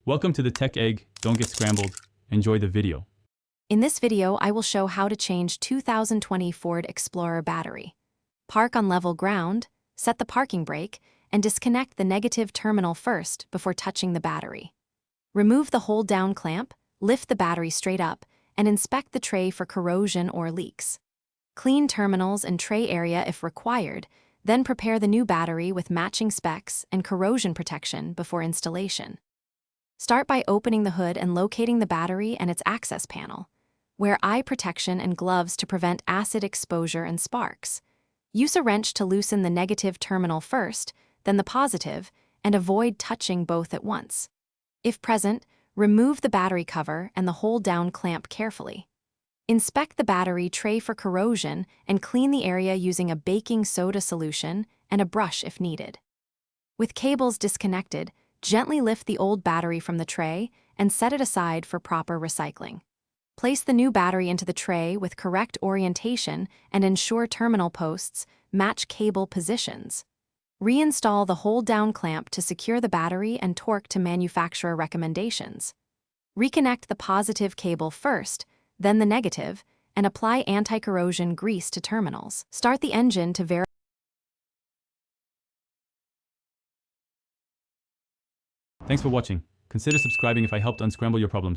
Welcome to the Tech Egg. Don't get scrambled. Enjoy the video. In this video, I will show how to change 2020 Ford Explorer battery. Park on level ground, set the parking brake, and disconnect the negative terminal first before touching the battery. Remove the hold-down clamp, lift the battery straight up, and inspect the tray for corrosion or leaks. Clean terminals and tray area if required, then prepare the new battery with matching specs and corrosion protection before installation. Start by opening the hood and locating the battery and its access panel. Wear eye protection and gloves to prevent acid exposure and sparks. Use a wrench to loosen the negative terminal first, then the positive, and avoid touching both at once. If present, remove the battery cover and the hold-down clamp carefully. Inspect the battery tray for corrosion and clean the area using a baking soda solution and a brush if needed. With cables disconnected, gently lift the old battery from the tray and set it aside for proper recycling. Place the new battery into the tray with correct orientation and ensure terminal posts match cable positions. Reinstall the hold-down clamp to secure the battery and torque to manufacturer recommendations. Reconnect the positive cable first, then the negative, and apply anti-corrosion grease to terminals. Start the engine to verify. Thanks for watching. Consider subscribing if I helped unscramble your problems.